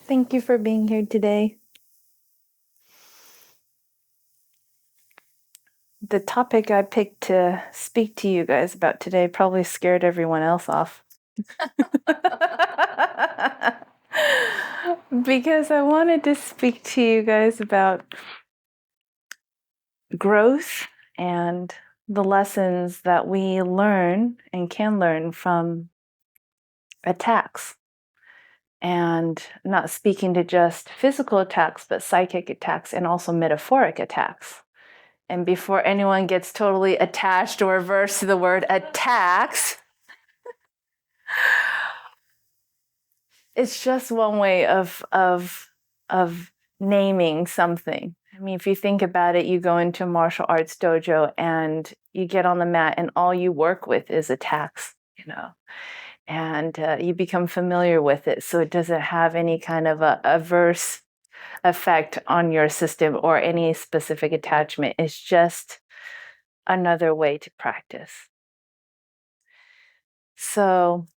Thank you for being here today. The topic I picked to speak to you guys about today probably scared everyone else off. Because I wanted to speak to you guys about growth and the lessons that we learn and can learn from attacks. And not speaking to just physical attacks, but psychic attacks and also metaphoric attacks. And before anyone gets totally attached or averse to the word attacks, it's just one way of naming something. I mean, if you think about it, you go into a martial arts dojo and you get on the mat and all you work with is attacks, and you become familiar with it. So it doesn't have any kind of a adverse effect on your system or any specific attachment. It's just another way to practice. So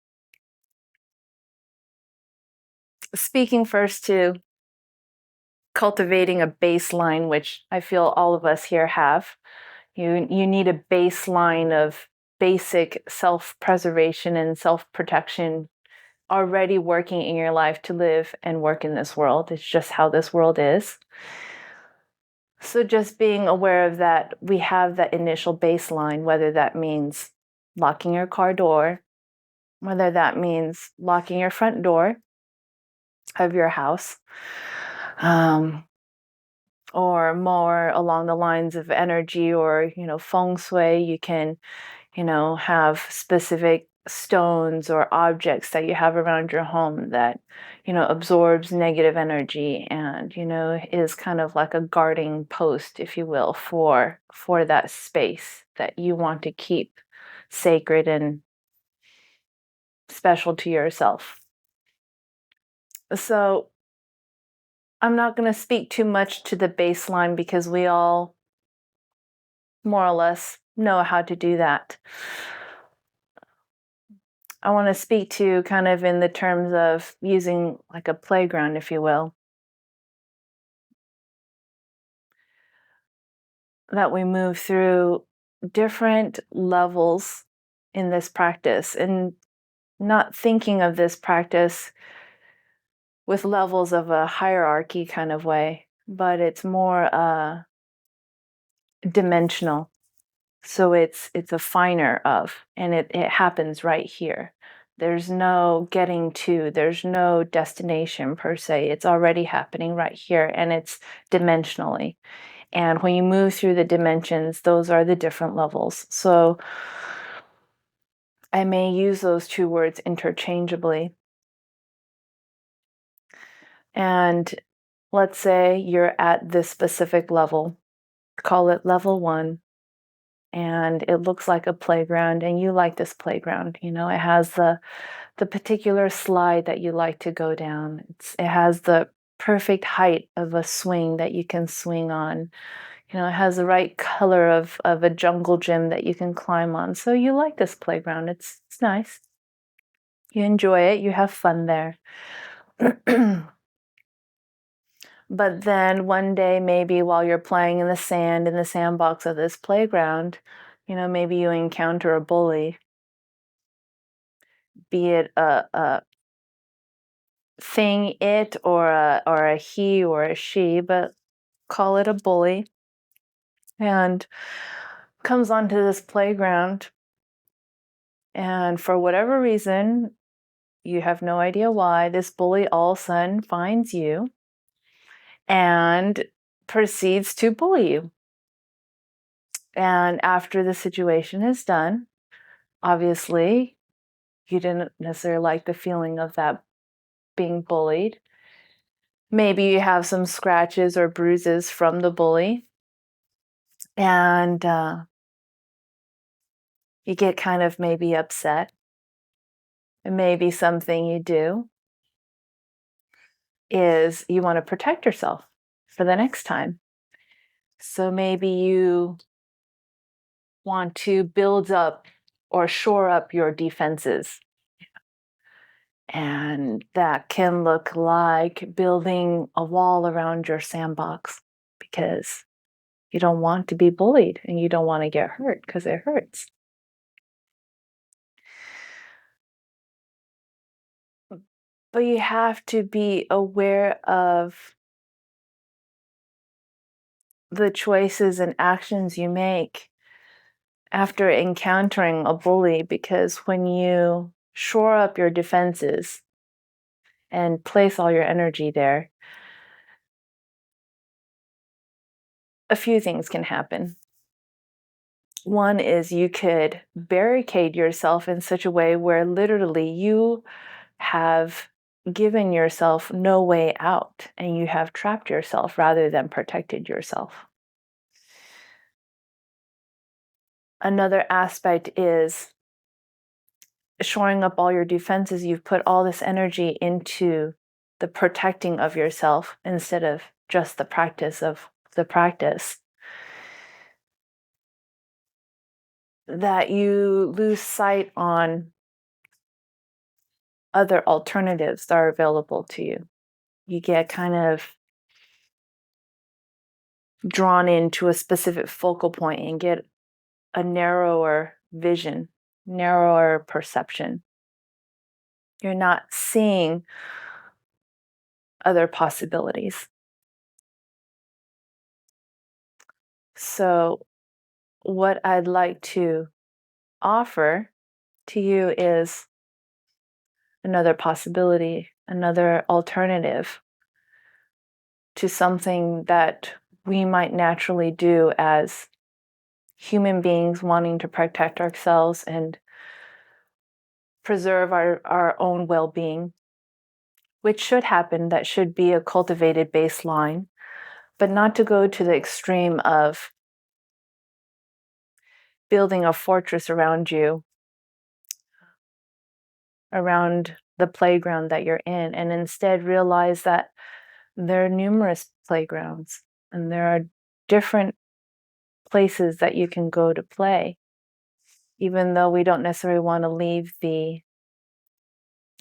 speaking first to cultivating a baseline, which I feel all of us here have. You need a baseline of basic self-preservation and self-protection already working in your life to live and work in this world. It's just how this world is. So just being aware of that, we have that initial baseline, whether that means locking your car door, whether that means locking your front door of your house, or more along the lines of energy or, feng shui. You can, have specific stones or objects that you have around your home that, absorbs negative energy and, is kind of like a guarding post, if you will, for that space that you want to keep sacred and special to yourself. So I'm not going to speak too much to the baseline because we all more or less know how to do that. I want to speak to kind of in the terms of using like a playground, if you will, that we move through different levels in this practice and not thinking of this practice with levels of a hierarchy kind of way, but it's more dimensional. So it's a finer of, and it happens right here. There's no getting to, there's no destination per se. It's already happening right here, and it's dimensionally. And when you move through the dimensions, those are the different levels. So I may use those two words interchangeably. And let's say you're at this specific level, call it level 1. And it looks like a playground, and you like this playground. It has the particular slide that you like to go down. It has the perfect height of a swing that you can swing on. It has the right color of a jungle gym that you can climb on. So you like this playground. It's nice. You enjoy it. You have fun there. But then one day, maybe while you're playing in the sand, in the sandbox of this playground, maybe you encounter a bully, be it a thing, it, or a he or a she, but call it a bully, and comes onto this playground. And for whatever reason, you have no idea why, this bully all of a sudden finds you and proceeds to bully you. And after the situation is done, obviously, you didn't necessarily like the feeling of that being bullied. Maybe you have some scratches or bruises from the bully. And you get kind of maybe upset. And maybe something you do is you want to protect yourself for the next time. So maybe you want to build up or shore up your defenses. And that can look like building a wall around your sandbox because you don't want to be bullied and you don't want to get hurt because it hurts. But you have to be aware of the choices and actions you make after encountering a bully, because when you shore up your defenses and place all your energy there, a few things can happen. One is you could barricade yourself in such a way where literally you have given yourself no way out and you have trapped yourself rather than protected yourself. Another aspect is shoring up all your defenses. You've put all this energy into the protecting of yourself instead of just the practice of the practice, that you lose sight on other alternatives that are available to you. You get kind of drawn into a specific focal point and get a narrower vision, narrower perception. You're not seeing other possibilities. So, what I'd like to offer to you is another possibility, another alternative to something that we might naturally do as human beings wanting to protect ourselves and preserve our own well being, which should happen. That should be a cultivated baseline, but not to go to the extreme of building a fortress around you, around the playground that you're in, and instead realize that there are numerous playgrounds and there are different places that you can go to play, even though we don't necessarily want to leave the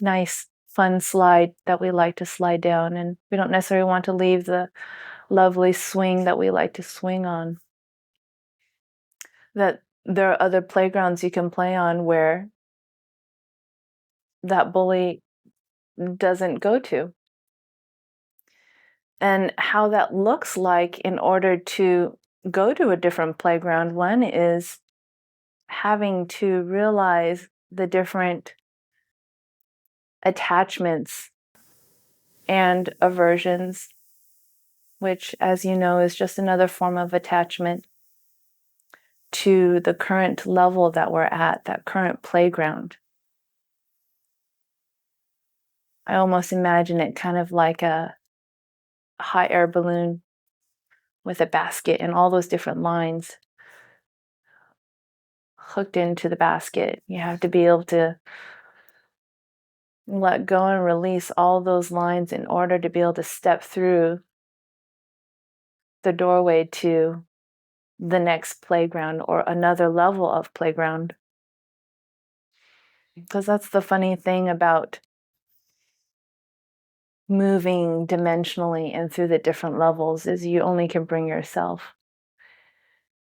nice, fun slide that we like to slide down, and we don't necessarily want to leave the lovely swing that we like to swing on. That there are other playgrounds you can play on where that bully doesn't go to. And how that looks like in order to go to a different playground, one is having to realize the different attachments and aversions, which, as you know, is just another form of attachment to the current level that we're at, that current playground. I almost imagine it kind of like a hot air balloon with a basket and all those different lines hooked into the basket. You have to be able to let go and release all those lines in order to be able to step through the doorway to the next playground or another level of playground. Because that's the funny thing about moving dimensionally and through the different levels, is you only can bring yourself.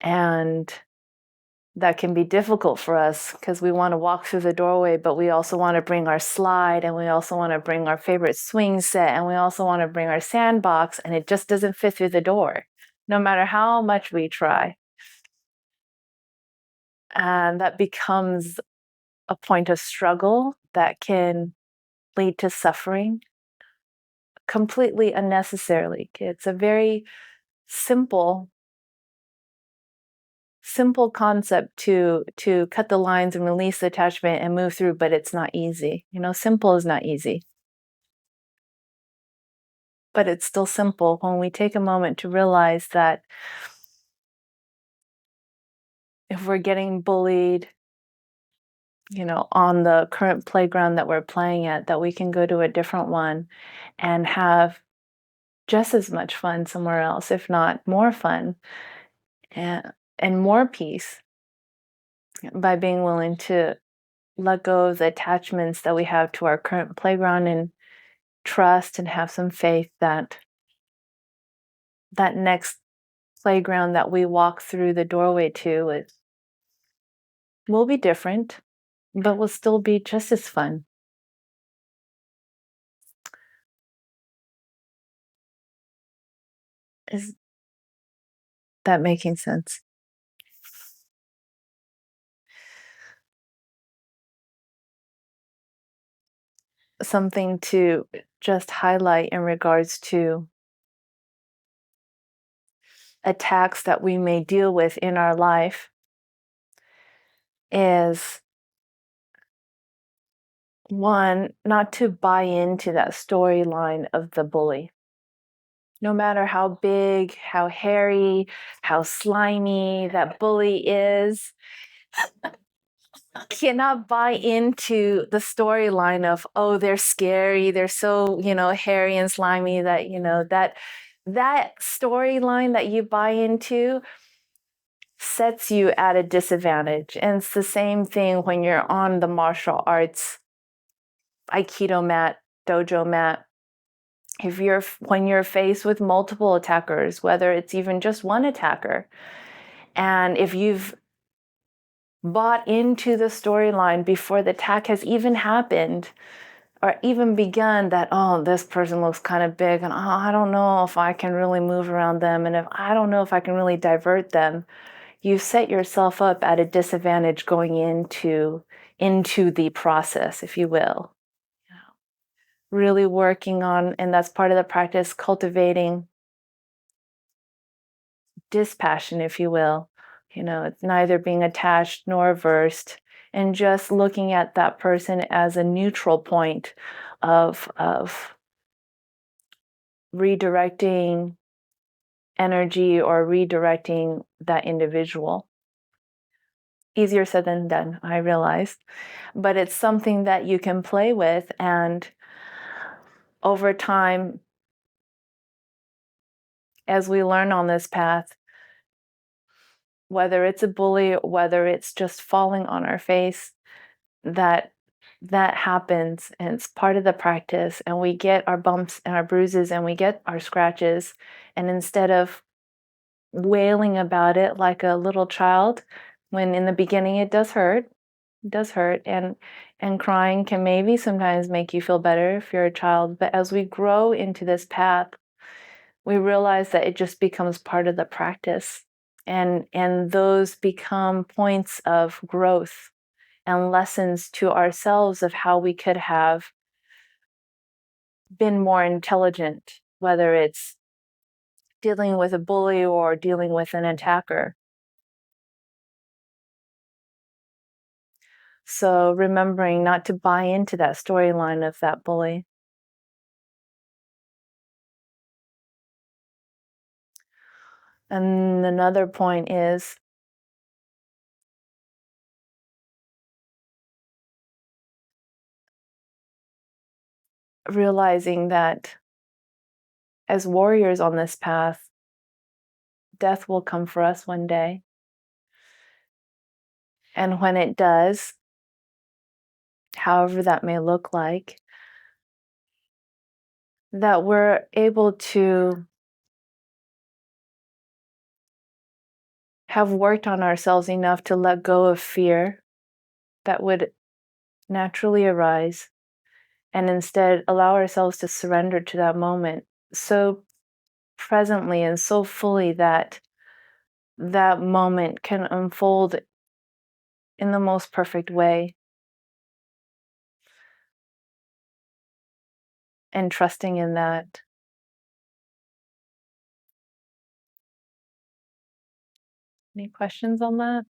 And that can be difficult for us because we want to walk through the doorway, but we also want to bring our slide, and we also want to bring our favorite swing set, and we also want to bring our sandbox, and it just doesn't fit through the door, no matter how much we try. And that becomes a point of struggle that can lead to suffering completely unnecessarily. It's a very simple concept to cut the lines and release the attachment and move through, but it's not easy. Simple is not easy. But it's still simple when we take a moment to realize that if we're getting bullied, on the current playground that we're playing at, that we can go to a different one and have just as much fun somewhere else, if not more fun and more peace, by being willing to let go of the attachments that we have to our current playground and trust and have some faith that that next playground that we walk through the doorway to will be different, but will still be just as fun. Is that making sense? Something to just highlight in regards to attacks that we may deal with in our life is one, not to buy into that storyline of the bully. No matter how big, how hairy, how slimy that bully is, cannot buy into the storyline of, oh, they're scary, they're so, hairy and slimy that, that storyline that you buy into sets you at a disadvantage. And it's the same thing when you're on the martial arts Aikido mat, dojo mat. When you're faced with multiple attackers, whether it's even just one attacker, and if you've bought into the storyline before the attack has even happened or even begun, that, oh, this person looks kind of big, and, oh, I don't know if I can really move around them, and if I don't know if I can really divert them, you set yourself up at a disadvantage going into the process, if you will. Really working on, and that's part of the practice, cultivating dispassion, if you will. It's neither being attached nor averse, and just looking at that person as a neutral point of redirecting energy or redirecting that individual. Easier said than done, I realize, but it's something that you can play with, and over time, as we learn on this path, whether it's a bully, whether it's just falling on our face, that happens, and it's part of the practice, and we get our bumps and our bruises and we get our scratches, and instead of wailing about it like a little child, when in the beginning it does hurt, and crying can maybe sometimes make you feel better if you're a child, but as we grow into this path, we realize that it just becomes part of the practice, and those become points of growth and lessons to ourselves of how we could have been more intelligent, whether it's dealing with a bully or dealing with an attacker. So remembering not to buy into that storyline of that bully. And another point is realizing that as warriors on this path, death will come for us one day. And when it does, however that may look like, that we're able to have worked on ourselves enough to let go of fear that would naturally arise, and instead allow ourselves to surrender to that moment so presently and so fully that that moment can unfold in the most perfect way, and trusting in that. Any questions on that?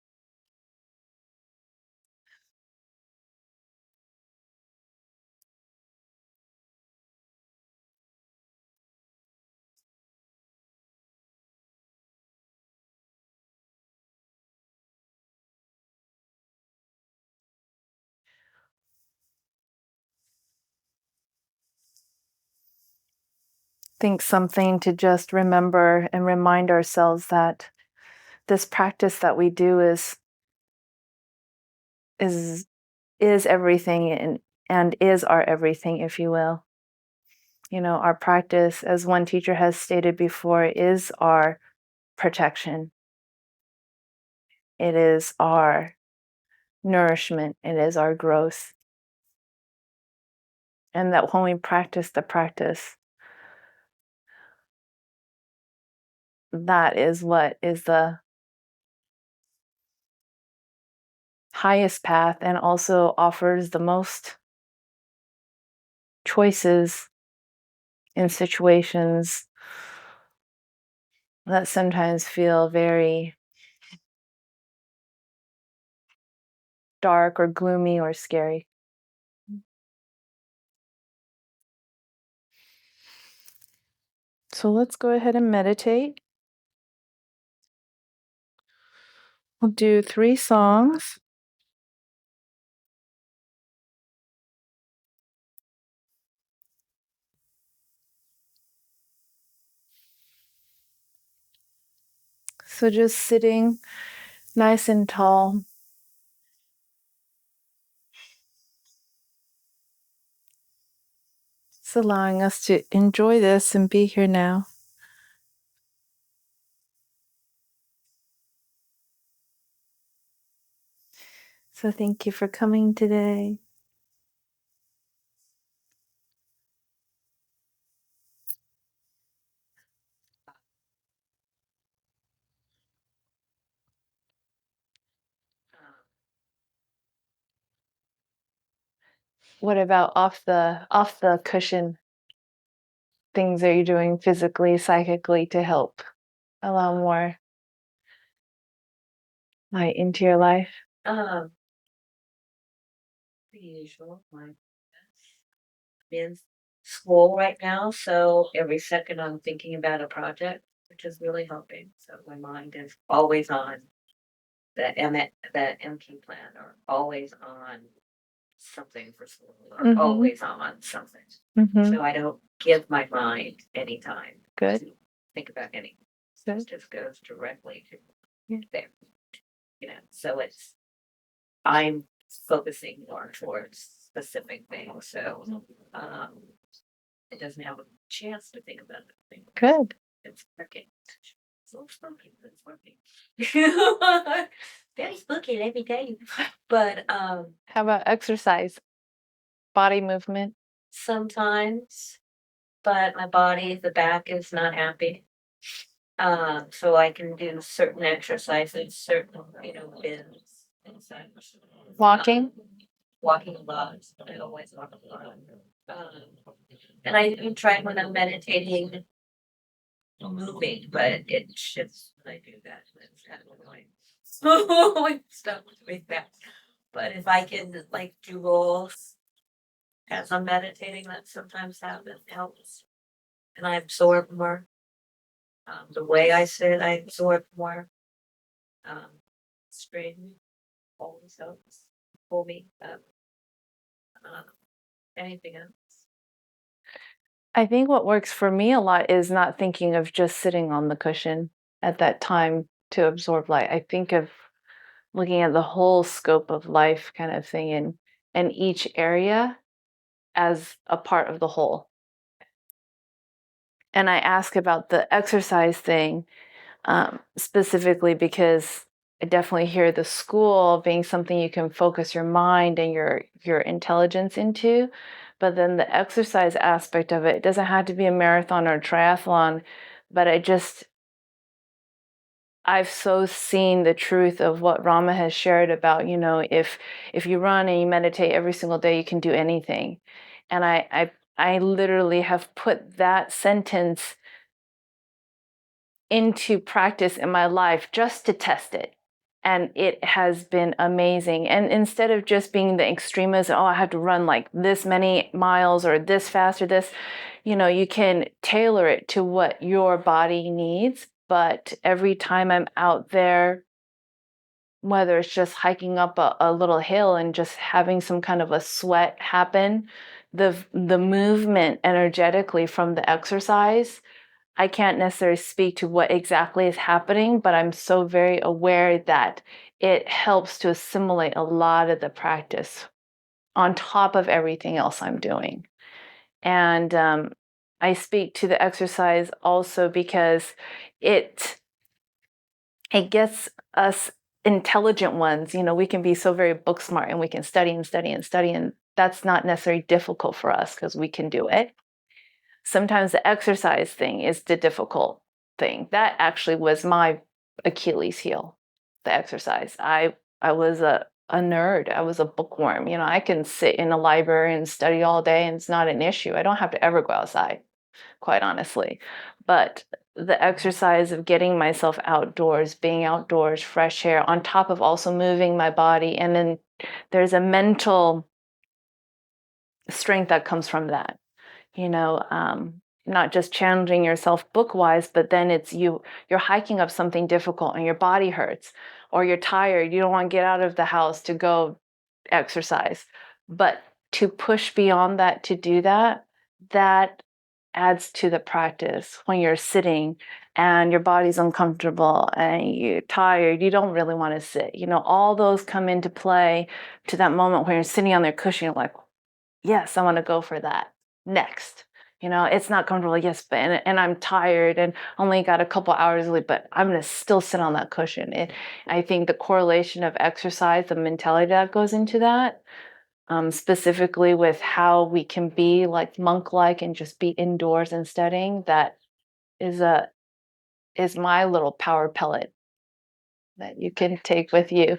Think something to just remember and remind ourselves that this practice that we do is is everything and is our everything, if you will. You know, our practice, as one teacher has stated before, is our protection. It is our nourishment. It is our growth. And that when we practice the practice, that is what is the highest path and also offers the most choices in situations that sometimes feel very dark or gloomy or scary. So let's go ahead and meditate. We'll do 3 songs. So just sitting nice and tall. It's allowing us to enjoy this and be here now. So thank you for coming today. What about off the cushion? Things are you doing physically, psychically to help allow more light into your life? The usual, like in school right now, so every second I'm thinking about a project, which is really helping. So my mind is always on the MT plan, or always on something for school, or always on something. So I don't give my mind any time Good. to think about anything. So it just goes directly to there. So I'm focusing more towards specific things. So it doesn't have a chance to think about it. Good. It's working. So spooky, but it's working. Very spooky, let me tell you. But How about exercise? Body movement? sometimes, but my body, the back is not happy. So I can do certain exercises, certain, bends, things like Walking? walking a lot. I always walk a lot. And I do try when I'm meditating, moving, but it shifts when I do that. It's kind of annoying. So stuff with that. But if I can like do rolls as I'm meditating, that sometimes helps. And I absorb more. The way I sit, I absorb more. Straightening always helps pull me up. Uh, anything else? I think what works for me a lot is not thinking of just sitting on the cushion at that time to absorb light. I think of looking at the whole scope of life kind of thing and each area as a part of the whole. And I ask about the exercise thing specifically because I definitely hear the school being something you can focus your mind and your intelligence into. But then the exercise aspect of it doesn't have to be a marathon or a triathlon, but I've so seen the truth of what Rama has shared about, if you run and you meditate every single day, you can do anything. And I literally have put that sentence into practice in my life just to test it. And it has been amazing. And instead of just being the extremist, oh, I have to run like this many miles or this fast or this, you can tailor it to what your body needs. But every time I'm out there, whether it's just hiking up a little hill and just having some kind of a sweat happen, the movement energetically from the exercise, I can't necessarily speak to what exactly is happening, but I'm so very aware that it helps to assimilate a lot of the practice on top of everything else I'm doing. And I speak to the exercise also because it gets us intelligent ones. We can be so very book smart and we can study and study and study, and that's not necessarily difficult for us because we can do it. Sometimes the exercise thing is the difficult thing. That actually was my Achilles heel, the exercise. I was a nerd. I was a bookworm. I can sit in a library and study all day and it's not an issue. I don't have to ever go outside, quite honestly. But the exercise of getting myself outdoors, being outdoors, fresh air, on top of also moving my body. And then there's a mental strength that comes from that, not just challenging yourself book wise, but then it's you're hiking up something difficult and your body hurts or you're tired. You don't want to get out of the house to go exercise. But to push beyond that, to do that, that adds to the practice. When you're sitting and your body's uncomfortable and you're tired, you don't really want to sit. All those come into play to that moment when you're sitting on their cushion, you're like, yes, I want to go for that next. It's not comfortable, yes, but and I'm tired and only got a couple hours sleep, but I'm going to still sit on that cushion. I think the correlation of exercise, the mentality that goes into that, specifically with how we can be like monk-like and just be indoors and studying, that is my little power pellet that you can take with you.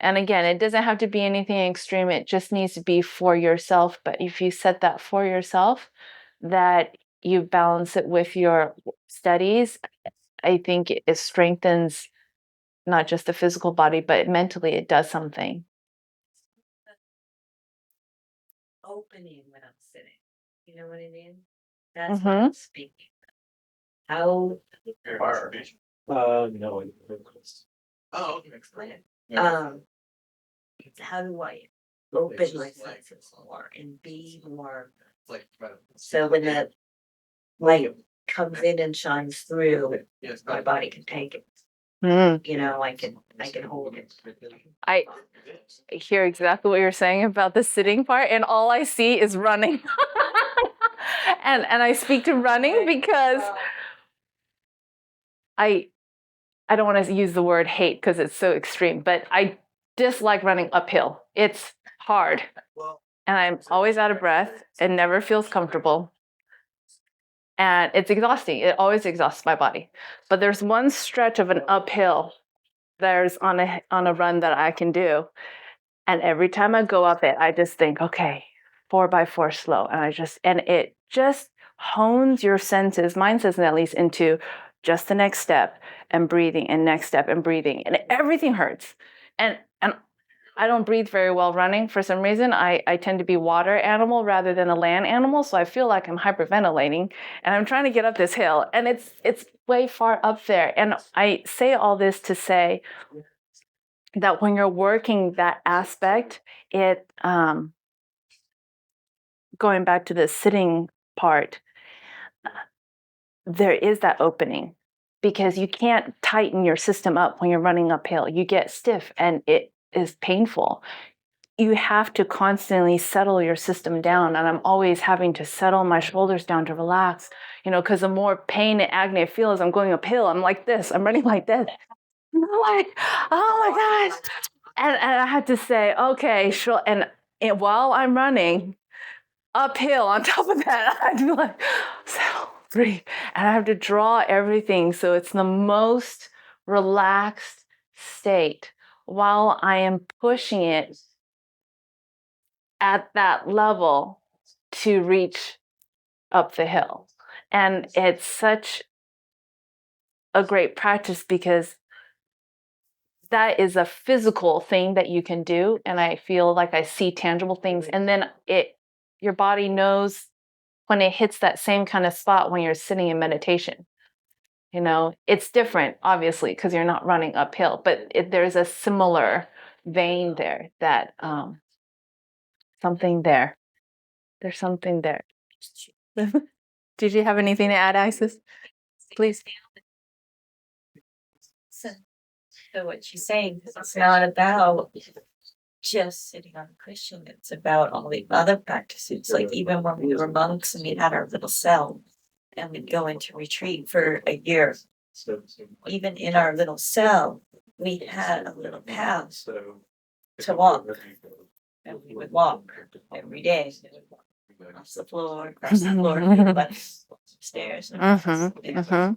And again, it doesn't have to be anything extreme. It just needs to be for yourself. But if you set that for yourself, that you balance it with your studies, I think it strengthens not just the physical body, but mentally it does something. Opening when I'm sitting. You know what I mean? That's what I'm speaking. How No. oh, okay. Explain it. How do I open my senses more and be more so when the light comes in and shines through, my body can take it. I can hold it. I hear exactly what you're saying about the sitting part, and all I see is running. and I speak to running because I don't want to use the word hate because it's so extreme, but I dislike running uphill. It's hard. And I'm always out of breath and never feels comfortable. And it's exhausting. It always exhausts my body. But there's one stretch of an uphill there's on a run that I can do. And every time I go up it, I just think, okay, 4x4 slow. And it just hones your senses, mine says at least, into just the next step and breathing and next step and breathing. And everything hurts. And I don't breathe very well running for some reason. I tend to be water animal rather than a land animal. So I feel like I'm hyperventilating and I'm trying to get up this hill and it's way far up there. And I say all this to say that when you're working that aspect, it going back to the sitting part, there is that opening because you can't tighten your system up when you're running uphill. You get stiff and it is painful. You have to constantly settle your system down. And I'm always having to settle my shoulders down to relax, because the more pain and agony I feel as I'm going uphill, I'm like this, I'm running like this. And I'm like, oh my gosh. And I had to say, okay, sure. And while I'm running uphill on top of that, I do like, settle, breathe. And I have to draw everything. So it's the most relaxed state while I am pushing it at that level to reach up the hill. And it's such a great practice because that is a physical thing that you can do. And I feel like I see tangible things. And then your body knows when it hits that same kind of spot when you're sitting in meditation. It's different, obviously, because you're not running uphill, but there's a similar vein there that something there. There's something there. Did you have anything to add, Isis? Please. So what she's saying is it's not about just sitting on a cushion. It's about all the other practices. Like even when we were monks and we had our little cell and we'd go into retreat for a year, even in our little cell, we had a little path to walk. And we would walk every day. Across the floor, but stairs, the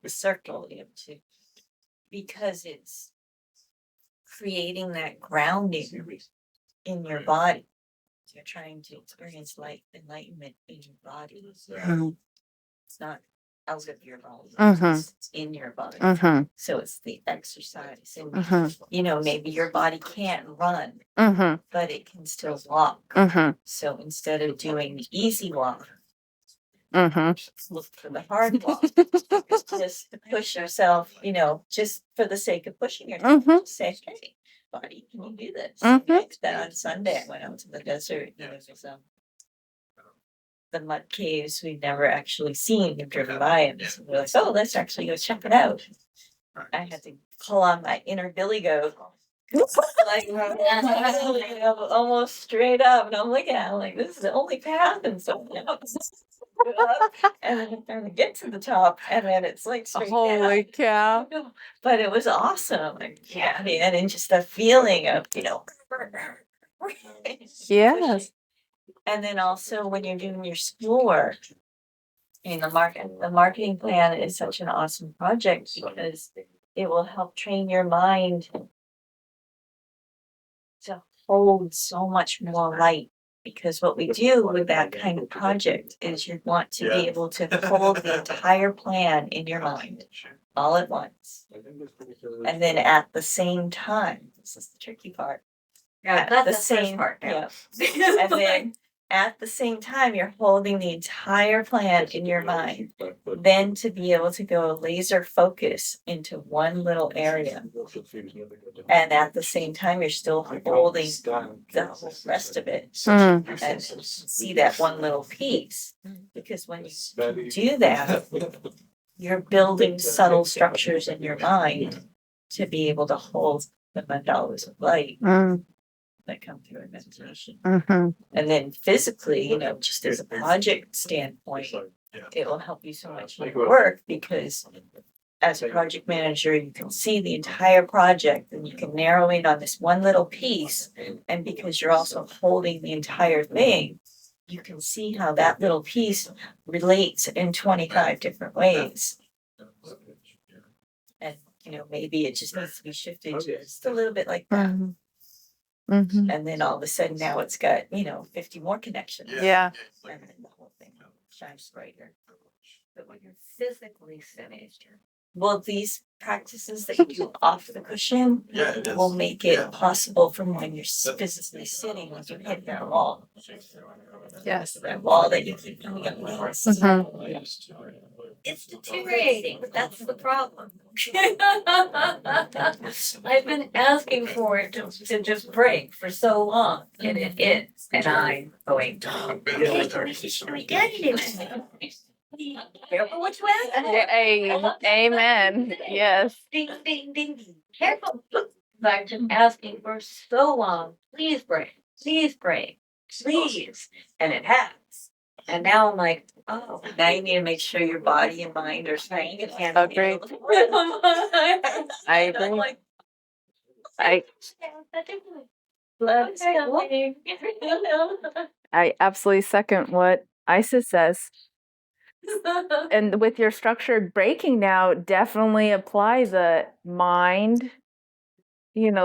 circle, because it's creating that grounding in your body. You're trying to experience light, enlightenment in your body. It's not out of your body, it's in your body. So it's the exercise. And, maybe your body can't run, but it can still walk. So instead of doing the easy walk, look for the hard walk. Just push yourself, just for the sake of pushing yourself. Just say, hey, body, can you do this? Then on Sunday, I went out to the desert. The mud caves we'd never actually seen. We've driven by them. So we're like, oh, let's actually go check it out. I had to pull on my inner Billy Goat. Like almost straight up, and I'm looking at it like this is the only path, and so and then I'm trying to get to the top, and then it's like straight Holy down. cow. But it was awesome. And just the feeling of Yes. and then also when you're doing your schoolwork, the marketing plan is such an awesome project because it will help train your mind to hold so much more light. Because what we do with that kind of project is you want to be able to hold the entire plan in your mind all at once. And then at the same time, this is the tricky part. Yeah, that's the same part. Yeah. And then at the same time, you're holding the entire plan in your mind. Then to be able to go laser focus into one little area. And at the same time, you're still holding the whole rest of it. And see that one little piece. Because when you do that, you're building subtle structures in your mind to be able to hold the mandalas of light that come through in meditation. And then physically, just as a project standpoint, it will help you so much in your work because as a project manager, you can see the entire project and you can narrow in on this one little piece. And because you're also holding the entire thing, you can see how that little piece relates in 25 different ways. And, maybe it just needs to be shifted just a little bit like that. And then all of a sudden now it's got, 50 more connections. Yeah. And then the whole thing shines brighter. But when you're physically finished, well, these practices that you do off the cushion will make it possible from when you're physically sitting when you hit that wall. Yes. That wall that you keep coming up against. It's deteriorating. That's the problem. I've been asking for it to just break for so long, and it is. And I'm going to. We get it. Careful which way. Amen. Yes. Ding, ding, ding, ding. Careful. I've been asking for so long. Please break. Please break. Please. And it has. And now I'm like, oh, now you need to make sure your body and mind are staying at hand. Agreed. I agree. Like, Let's go. I absolutely second what Isis says. And with your structured breaking now, definitely apply the mind,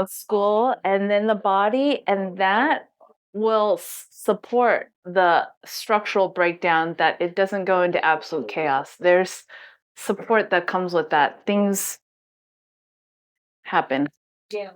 school, and then the body, and that will support the structural breakdown that it doesn't go into absolute chaos. There's support that comes with that. Things happen. Yeah.